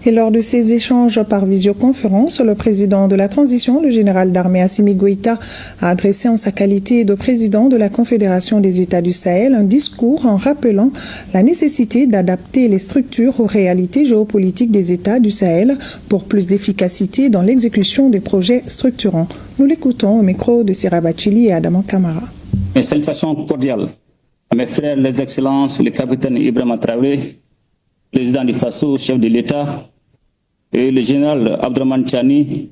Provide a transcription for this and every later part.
Et lors de ces échanges par visioconférence, le président de la transition, le général d'armée Assimi Goïta, a adressé en sa qualité de président de la Confédération des États du Sahel un discours en rappelant la nécessité d'adapter les structures aux réalités géopolitiques des États du Sahel pour plus d'efficacité dans l'exécution des projets structurants. Nous l'écoutons au micro de Sira Bachili et Adama Kamara. Mes salutations cordiales à mes frères, les excellences, le capitaine Ibrahima Traoré, président du FASO, chef de l'État, et le général Abdraman Chani,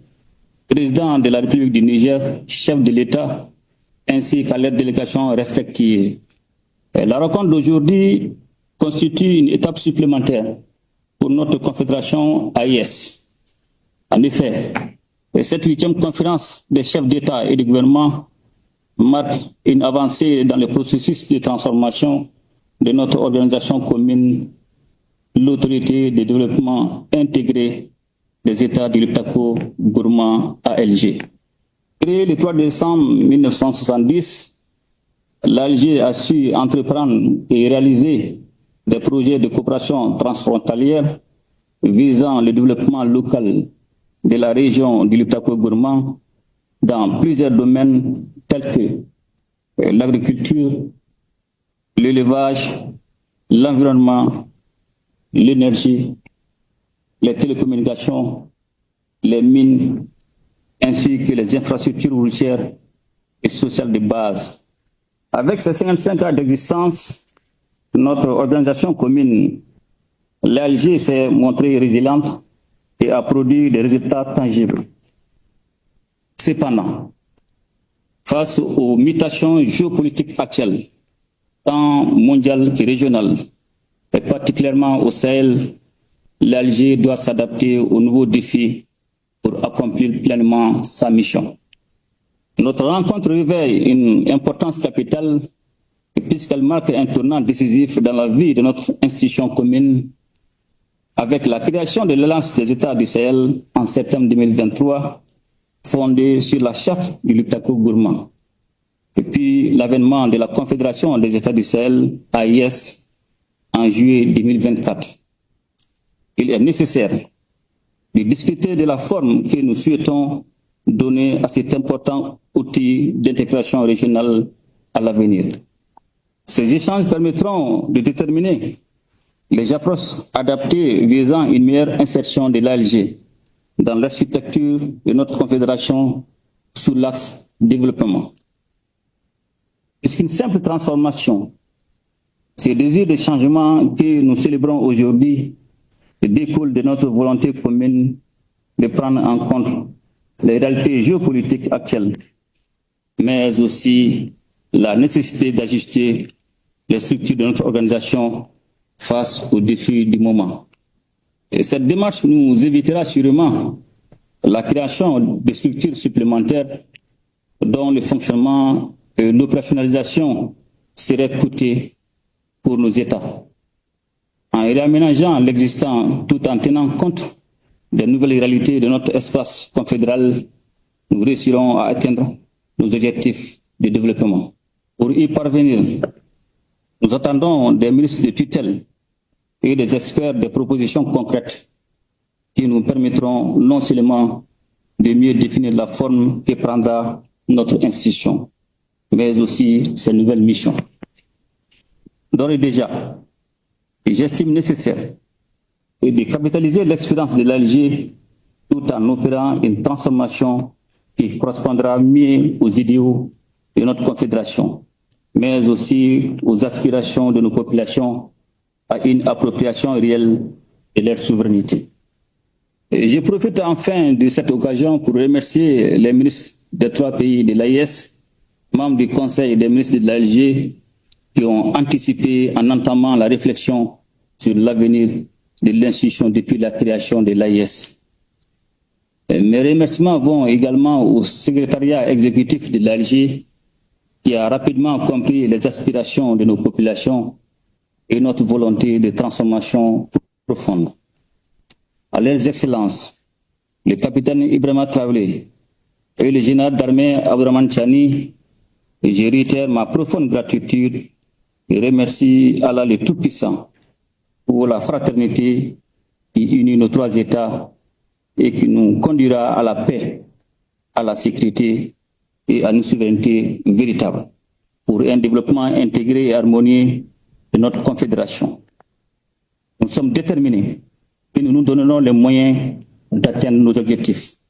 président de la République du Niger, chef de l'État, ainsi qu'à leurs délégations respectives. La rencontre d'aujourd'hui constitue une étape supplémentaire pour notre confédération AIS. En effet, cette 8e conférence des chefs d'État et de gouvernement marque une avancée dans le processus de transformation de notre organisation commune, l'autorité de développement intégré des États du Liptako-Gourma ALG. Créée le 3 décembre 1970, l'ALG a su entreprendre et réaliser des projets de coopération transfrontalière visant le développement local de la région du Liptako-Gourma dans plusieurs domaines tels que l'agriculture, l'élevage, l'environnement, l'énergie, les télécommunications, les mines, ainsi que les infrastructures routières et sociales de base. Avec ces 55 ans d'existence, notre organisation commune, l'ALG, s'est montrée résiliente et a produit des résultats tangibles. Cependant, face aux mutations géopolitiques actuelles, tant mondiales que régionales, et particulièrement au Sahel, l'ALG doit s'adapter aux nouveaux défis pour accomplir pleinement sa mission. Notre rencontre réveille une importance capitale puisqu'elle marque un tournant décisif dans la vie de notre institution commune avec la création de l'Alliance des États du Sahel en septembre 2023, fondée sur la charte du Liptako-Gourma, et puis l'avènement de la Confédération des États du Sahel, AIS, en juillet 2024. Il est nécessaire de discuter de la forme que nous souhaitons donner à cet important outil d'intégration régionale à l'avenir. Ces échanges permettront de déterminer les approches adaptées visant une meilleure insertion de l'ALG dans l'architecture de notre confédération sous l'axe développement. Puisqu'une simple transformation, ce désir de changement que nous célébrons aujourd'hui découle de notre volonté commune de prendre en compte les réalités géopolitiques actuelles, mais aussi la nécessité d'ajuster les structures de notre organisation face aux défis du moment. Et cette démarche nous évitera sûrement la création de structures supplémentaires dont le fonctionnement et l'opérationnalisation seraient coûteux pour nos États. En réaménageant l'existant tout en tenant compte des nouvelles réalités de notre espace confédéral, nous réussirons à atteindre nos objectifs de développement. Pour y parvenir, nous attendons des ministres de tutelle et des experts des propositions concrètes qui nous permettront non seulement de mieux définir la forme que prendra notre institution, mais aussi ses nouvelles missions. D'ores et déjà, j'estime nécessaire de capitaliser l'expérience de l'ALG tout en opérant une transformation qui correspondra mieux aux idéaux de notre confédération, mais aussi aux aspirations de nos populations à une appropriation réelle de leur souveraineté. Et je profite enfin de cette occasion pour remercier les ministres des 3 pays de l'AIS, membres du Conseil des ministres de l'ALG, qui ont anticipé en entamant la réflexion sur l'avenir de l'institution depuis la création de l'AIS. Mes remerciements vont également au secrétariat exécutif de l'ALG, qui a rapidement compris les aspirations de nos populations et notre volonté de transformation profonde. À leurs excellences, le capitaine Ibrahima Traoré et le général d'armée Abdraman Chani, je réitère ma profonde gratitude et remercie Allah le Tout-Puissant pour la fraternité qui unit nos trois États et qui nous conduira à la paix, à la sécurité et à une souveraineté véritable pour un développement intégré et harmonieux de notre confédération. Nous sommes déterminés et nous nous donnerons les moyens d'atteindre nos objectifs.